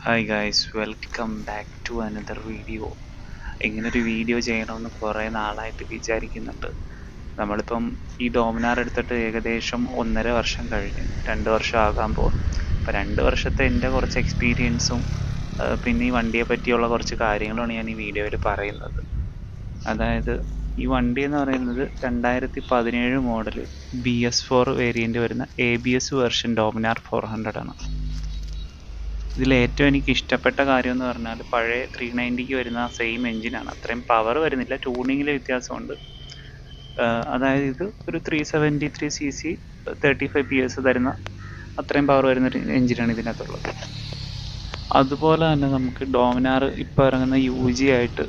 Hi guys, welcome back to another video. ഇങ്ങനൊരു video ചെയ്യണമെന്ന് കുറേ നാളായിട്ട് വിചാരിക്കുന്നുണ്ട്. നമ്മളിപ്പം ഈ ഡോമിനാർ എടുത്തിട്ട് ഏകദേശം 1.5 വർഷം കഴിഞ്ഞ്, 2 വർഷം ആകാൻ പോകുന്നു. അപ്പോൾ 2 വർഷത്തെ എൻ്റെ കുറച്ച് എക്സ്പീരിയൻസും പിന്നെ ഈ വണ്ടിയെ പറ്റിയുള്ള കുറച്ച് കാര്യങ്ങളുമാണ് ഞാൻ ഈ വീഡിയോയിൽ പറയുന്നത്. അതായത് ഈ വണ്ടി എന്ന് പറയുന്നത് 2017 മോഡൽ BS4 വേരിയൻ്റ് വരുന്ന ABS വേർഷൻ ഡോമിനാർ 400 ആണ്. ഇതിൽ ഏറ്റവും എനിക്ക് ഇഷ്ടപ്പെട്ട കാര്യം എന്ന് പറഞ്ഞാൽ പഴയ 390ക്ക് വരുന്ന ആ സെയിം എഞ്ചിനാണ്. അത്രയും പവർ വരുന്നില്ല, ട്യൂണിങ്ങിൽ വ്യത്യാസമുണ്ട്. അതായത് ഇത് ഒരു 373cc 35 PS തരുന്ന അത്രയും പവർ വരുന്ന ഒരു എഞ്ചിനാണ് ഇതിനകത്തുള്ളത്. അതുപോലെ തന്നെ നമുക്ക് ഡോമിനാർ ഇപ്പോൾ ഇറങ്ങുന്ന UG ആയിട്ട്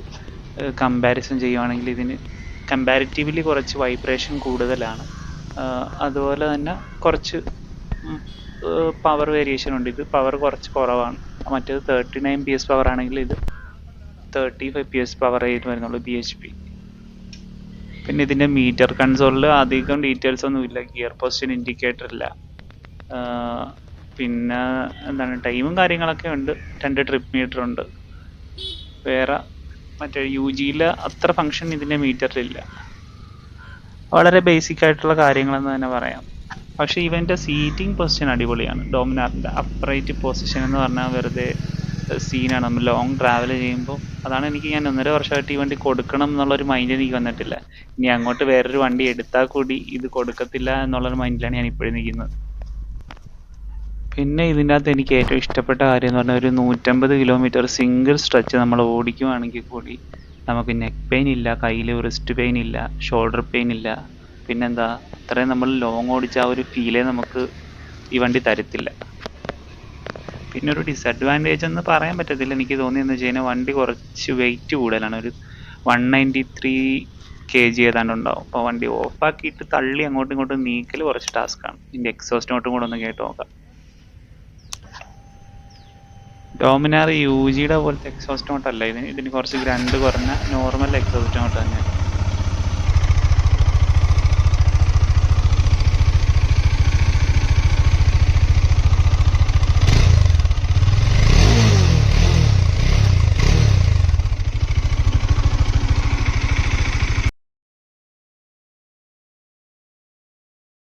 കമ്പാരിസൺ ചെയ്യുവാണെങ്കിൽ ഇതിന് കമ്പാരിറ്റീവ്ലി കുറച്ച് വൈബ്രേഷൻ കൂടുതലാണ്. അതുപോലെ തന്നെ കുറച്ച് പവർ വേരിയേഷൻ ഉണ്ട്. ഇത് പവർ കുറച്ച് കുറവാണ്. മറ്റേത് 39 PS പവർ ആണെങ്കിൽ ഇത് 35 PS പവർ ആയിട്ട് വരുന്നുള്ളൂ BHP. പിന്നെ ഇതിൻ്റെ മീറ്റർ കൺസോളിൽ അധികം ഡീറ്റെയിൽസ് ഒന്നുമില്ല. ഗിയർ പൊസിഷൻ ഇൻഡിക്കേറ്റർ ഇല്ല. പിന്നെ എന്താണ്, ടൈമും കാര്യങ്ങളൊക്കെ ഉണ്ട്. 2 ട്രിപ്പ് മീറ്റർ ഉണ്ട്. വേറെ മറ്റേ UGയിൽ അത്ര ഫങ്ഷൻ ഇതിൻ്റെ മീറ്ററിലില്ല. വളരെ ബേസിക് ആയിട്ടുള്ള കാര്യങ്ങളെന്ന് തന്നെ പറയാം. പക്ഷേ ഇവൻ്റെ സീറ്റിംഗ് പൊസിഷൻ അടിപൊളിയാണ്. ഡോമിനാറിൻ്റെ അപ്രൈറ്റ് പൊസിഷൻ എന്ന് പറഞ്ഞാൽ വെറുതെ സീനാണ്. നമ്മൾ ലോങ് ട്രാവൽ ചെയ്യുമ്പോൾ അതാണ് ഞാൻ 1.5 വർഷമായിട്ട് ഈ വണ്ടി കൊടുക്കണം എന്നുള്ളൊരു മൈൻഡ് എനിക്ക് വന്നിട്ടില്ല. ഇനി അങ്ങോട്ട് വേറൊരു വണ്ടി എടുത്താൽ കൂടി ഇത് കൊടുക്കത്തില്ല എന്നുള്ളൊരു മൈൻഡിലാണ് ഞാൻ ഇപ്പോഴും നിൽക്കുന്നത്. പിന്നെ ഇതിൻ്റെ അകത്ത് എനിക്ക് ഏറ്റവും ഇഷ്ടപ്പെട്ട കാര്യം എന്ന് പറഞ്ഞാൽ ഒരു 150 കിലോമീറ്റർ സിംഗിൾ സ്ട്രെച്ച് നമ്മൾ ഓടിക്കുവാണെങ്കിൽ കൂടി നമുക്ക് നെക്ക് പെയിൻ ഇല്ല, കയ്യിൽ റിസ്റ്റ് പെയിൻ ഇല്ല, ഷോൾഡർ പെയിൻ ഇല്ല. പിന്നെന്താ, അത്രയും നമ്മൾ ലോങ് ഓടിച്ച ആ ഒരു ഫീലേ നമുക്ക് ഈ വണ്ടി തരത്തില്ല. പിന്നെ ഒരു ഡിസഡ്വാൻറ്റേജ് എന്ന് പറയാൻ പറ്റത്തില്ല. എനിക്ക് തോന്നിയെന്ന് വെച്ച് കഴിഞ്ഞാൽ വണ്ടി കുറച്ച് വെയിറ്റ് കൂടുതലാണ്. ഒരു 193 kg ഏതാണ്ട് ഉണ്ടാവും. അപ്പോൾ വണ്ടി ഓഫാക്കിയിട്ട് തള്ളി അങ്ങോട്ടും ഇങ്ങോട്ടും നീക്കൽ കുറച്ച് ടാസ്ക്കാണ്. ഇതിൻ്റെ എക്സോസ്റ്റ് നോട്ടും കൂടെ ഒന്ന് കേട്ട് നോക്കാം. ഡോമിനാർ UGയുടെ പോലത്തെ എക്സോസ്റ്റ് നോട്ടല്ല ഇതിന്. ഇതിന് കുറച്ച് ഗ്രണ്ട് കുറഞ്ഞ നോർമൽ എക്സോസ്റ്റ് നോട്ട് തന്നെയാണ്.